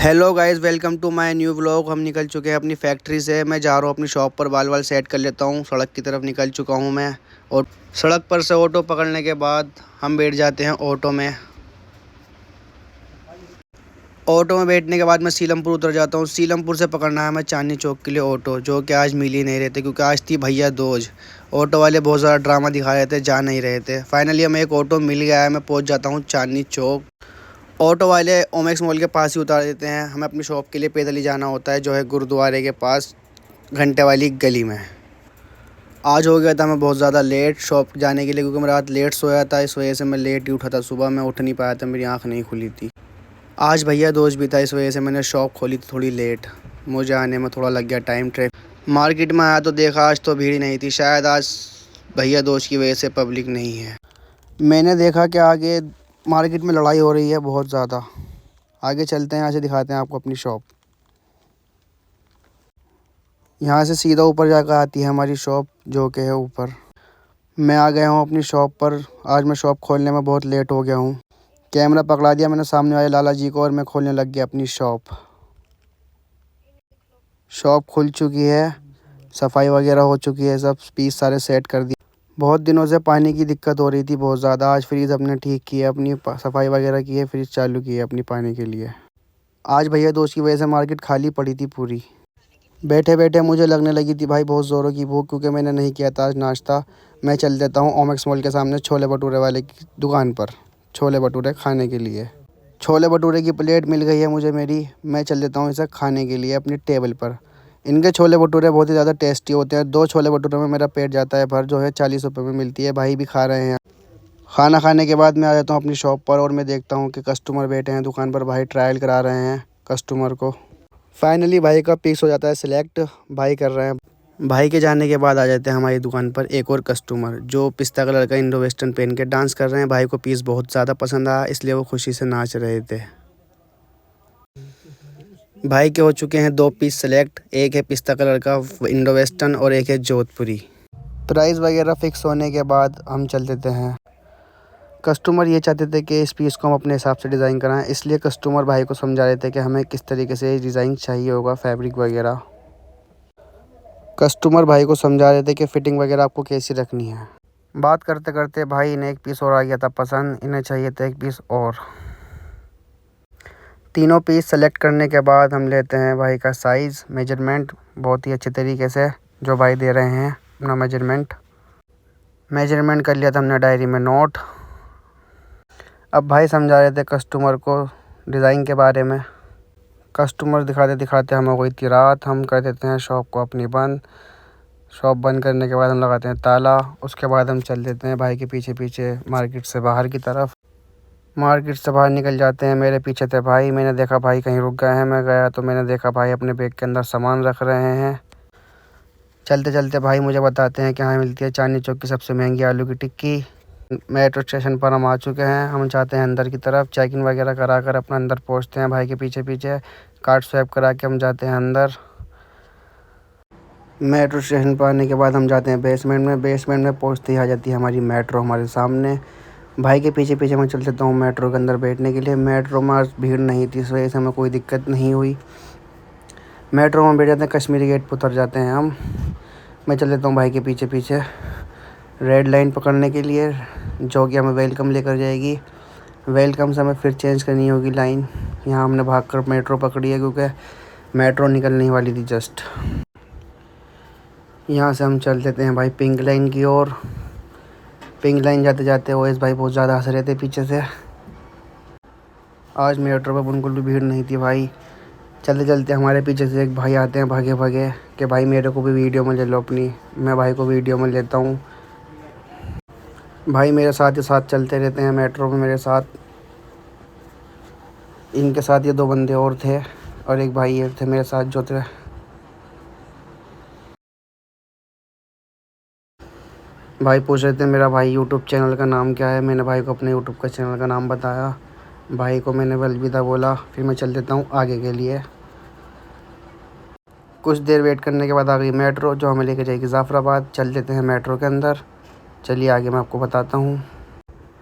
Hello guys, welcome to my new vlog. हम निकल चुके हैं अपनी फैक्ट्री से। मैं जा रहा हूँ अपनी शॉप पर, बाल सेट कर लेता हूँ। सड़क की तरफ निकल चुका हूँ मैं। और सड़क पर से ऑटो पकड़ने के बाद हम बैठ जाते हैं ऑटो में। ऑटो में बैठने के बाद मैं सीलमपुर उतर जाता हूँ। सीलमपुर से पकड़ना है मैं चांदनी चौक के लिए ऑटो, जो कि आज मिल ही नहीं रहे थे क्योंकि आज थी भैया दूज। ऑटो वाले बहुत ज़्यादा ड्रामा दिखा रहे थे, जा नहीं रहे थे। फाइनली हमें एक ऑटो मिल गया है। मैं पहुँच जाता हूँ चांदनी चौक। ऑटो वाले ओमेक्स मॉल के पास ही उतार देते हैं। हमें अपनी शॉप के लिए पैदल ही जाना होता है, जो है गुरुद्वारे के पास घंटे वाली गली में। आज हो गया था मैं बहुत ज़्यादा लेट शॉप जाने के लिए, क्योंकि मैं रात लेट सोया था। इस वजह से मैं लेट ही उठा था। सुबह मैं उठ नहीं पाया था, मेरी आंख नहीं खुली थी। आज भैया दोस्त भी था, इस वजह से मैंने शॉप खोली थी थोड़ी लेट। मुझे आने में थोड़ा लग गया टाइम। ट्रैफिक मार्केट में आया तो देखा आज तो भीड़ नहीं थी। शायद आज भैया दोस्त की वजह से पब्लिक नहीं है। मैंने देखा कि आगे मार्केट में लड़ाई हो रही है बहुत ज़्यादा। आगे चलते हैं, यहाँ से दिखाते हैं आपको अपनी शॉप। यहाँ से सीधा ऊपर जाकर आती है हमारी शॉप, जो कि है ऊपर। मैं आ गया हूँ अपनी शॉप पर। आज मैं शॉप खोलने में बहुत लेट हो गया हूँ। कैमरा पकड़ा दिया मैंने सामने वाले लाला जी को और मैं खोलने लग गया अपनी शॉप। शॉप खुल चुकी है, सफाई वगैरह हो चुकी है, सब पीस सारे सेट कर दिए। बहुत दिनों से पानी की दिक्कत हो रही थी बहुत ज़्यादा। आज फ्रीज़ अपने ठीक किया, अपनी सफाई वगैरह की है, फ्रीज़ चालू की है अपनी पानी के लिए। आज भैया दोस्त की वजह से मार्केट खाली पड़ी थी पूरी। बैठे बैठे मुझे लगने लगी थी भाई बहुत ज़ोरों की भूख, क्योंकि मैंने नहीं किया था आज नाश्ता। मैं चल देता हूँ ओमेक्स मॉल के सामने छोले भटूरे वाले की दुकान पर, छोले भटूरे खाने के लिए। छोले भटूरे की प्लेट मिल गई है मुझे मेरी। मैं चल देता हूँ इसे खाने के लिए अपनी टेबल पर। इनके छोले भटूरे बहुत ही ज़्यादा टेस्टी होते हैं। 2 छोले भटूरे में मेरा पेट जाता है भर, जो है 40 रुपये में मिलती है। भाई भी खा रहे हैं। खाना खाने के बाद मैं आ जाता हूँ अपनी शॉप पर और मैं देखता हूँ कि कस्टमर बैठे हैं दुकान पर। भाई ट्रायल करा रहे हैं कस्टमर को। फाइनली भाई का पीस हो जाता है सिलेक्ट, भाई कर रहे हैं। भाई के जाने के बाद आ जाते हैं हमारी दुकान पर एक और कस्टमर, जो पिस्ता कलर का इंडो वेस्टर्न पहन के डांस कर रहे हैं। भाई को पीस बहुत ज़्यादा पसंद आया, इसलिए वो खुशी से नाच रहे थे। भाई के हो चुके हैं 2 पीस सेलेक्ट। एक है पिस्ता कलर का इंडो वेस्टर्न और एक है जोधपुरी। प्राइस वगैरह फ़िक्स होने के बाद हम चल देते हैं। कस्टमर ये चाहते थे कि इस पीस को हम अपने हिसाब से डिज़ाइन कराएं, इसलिए कस्टमर भाई को समझा रहे थे कि हमें किस तरीके से डिज़ाइन चाहिए होगा, फैब्रिक वगैरह। कस्टमर भाई को समझा रहे थे कि फ़िटिंग वगैरह आपको कैसी रखनी है। बात करते करते भाई इन्हें एक पीस और आ गया था पसंद। इन्हें चाहिए था एक पीस और। तीनों पीस सेलेक्ट करने के बाद हम लेते हैं भाई का साइज़ मेजरमेंट बहुत ही अच्छे तरीके से, जो भाई दे रहे हैं अपना मेजरमेंट कर लिया था हमने डायरी में नोट। अब भाई समझा रहे थे कस्टमर को डिज़ाइन के बारे में। कस्टमर दिखाते दिखाते हमें हुई थी रात। हम कर देते हैं शॉप को अपनी बंद। शॉप बंद करने के बाद हम लगाते हैं ताला। उसके बाद हम चल देते हैं भाई के पीछे पीछे मार्केट से बाहर की तरफ। मार्केट से बाहर निकल जाते हैं। मेरे पीछे थे भाई। मैंने देखा भाई कहीं रुक गए हैं। मैं गया तो मैंने देखा भाई अपने बैग के अंदर सामान रख रहे हैं। चलते चलते भाई मुझे बताते हैं कि यहाँ मिलती है चांदनी चौक की सबसे महंगी आलू की टिक्की। मेट्रो स्टेशन पर हम आ चुके हैं। हम चाहते हैं अंदर की तरफ चेक इन वगैरह करा कर अपना अंदर पहुँचते हैं भाई के पीछे पीछे। कार्ड स्वैप करा के हम जाते हैं अंदर। मेट्रो स्टेशन पर आने के बाद हम जाते हैं बेसमेंट में। बेसमेंट में पहुँचते ही आ जाती है हमारी मेट्रो हमारे सामने। भाई के पीछे पीछे मैं चल देता हूँ मेट्रो के अंदर बैठने के लिए। मेट्रो में आज भीड़ नहीं थी, इस वजह से हमें कोई दिक्कत नहीं हुई। मेट्रो में बैठ जाते हैं, कश्मीरी गेट पर उतर जाते हैं हम। मैं चल देता हूँ भाई के पीछे पीछे रेड लाइन पकड़ने के लिए, जो कि हमें वेलकम लेकर जाएगी। वेलकम से हमें फिर चेंज करनी होगी लाइन। यहाँ हमने भागकर मेट्रो पकड़ी है, क्योंकि मेट्रो निकलने वाली थी जस्ट। यहाँ से हम चल देते हैं भाई पिंक लाइन की ओर। पिंक लाइन जाते जाते ओएस भाई बहुत ज़्यादा हंस रहे थे पीछे से। आज मेट्रो पर बिल्कुल भी भीड़ नहीं थी भाई। चलते चलते हमारे पीछे से एक भाई आते हैं भागे भागे कि भाई मेरे को भी वीडियो में ले लो अपनी। मैं भाई को वीडियो में लेता हूँ। भाई मेरे साथ ही साथ चलते रहते हैं मेट्रो में मेरे साथ। इनके साथ ये 2 बंदे और थे और एक भाई ये थे मेरे साथ जो थे। भाई पूछ रहे थे मेरा भाई यूट्यूब चैनल का नाम क्या है। मैंने भाई को अपने यूट्यूब का चैनल का नाम बताया। भाई को मैंने अलविदा बोला। फिर मैं चल देता हूँ आगे के लिए। कुछ देर वेट करने के बाद आ गई मेट्रो, जो हमें लेके जाएगी जाफ़राबाद। चल देते हैं मेट्रो के अंदर। चलिए आगे मैं आपको बताता हूँ।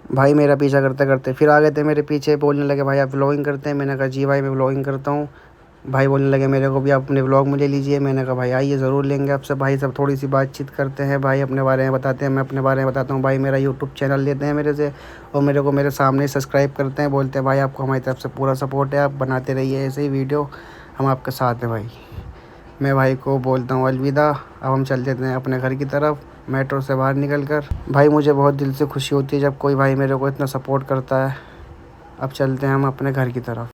भाई मेरा पीछा करते करते फिर आ गए थे मेरे पीछे, बोलने लगे भाई आप व्लॉगिंग करते हैं? मैंने कहा जी भाई मैं व्लॉगिंग करता हूँ। भाई बोलने लगे मेरे को भी आप अपने व्लॉग में ले लीजिए। मैंने कहा भाई आइए ज़रूर लेंगे आपसे। भाई सब थोड़ी सी बातचीत करते हैं, भाई अपने बारे में बताते हैं, मैं अपने बारे में बताता हूँ। भाई मेरा यूट्यूब चैनल लेते हैं मेरे से और मेरे को मेरे सामने सब्सक्राइब करते हैं, बोलते हैं भाई आपको हमारी तरफ से पूरा सपोर्ट है, आप बनाते रहिए ऐसे ही वीडियो, हम आपके साथ हैं भाई। मैं भाई को बोलता हूँ अलविदा। अब हम चल देते हैं अपने घर की तरफ मेट्रो से बाहर निकल कर। भाई मुझे बहुत दिल से खुशी होती है जब कोई भाई मेरे को इतना सपोर्ट करता है। अब चलते हैं हम अपने घर की तरफ।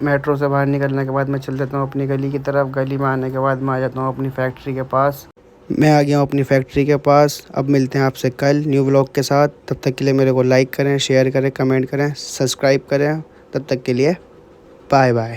मेट्रो से बाहर निकलने के बाद मैं चल देता हूँ अपनी गली की तरफ। गली में आने के बाद मैं आ जाता हूँ अपनी फैक्ट्री के पास। मैं आ गया हूँ अपनी फैक्ट्री के पास। अब मिलते हैं आपसे कल न्यू व्लॉग के साथ। तब तक के लिए मेरे को लाइक करें, शेयर करें, कमेंट करें, सब्सक्राइब करें। तब तक के लिए बाय बाय।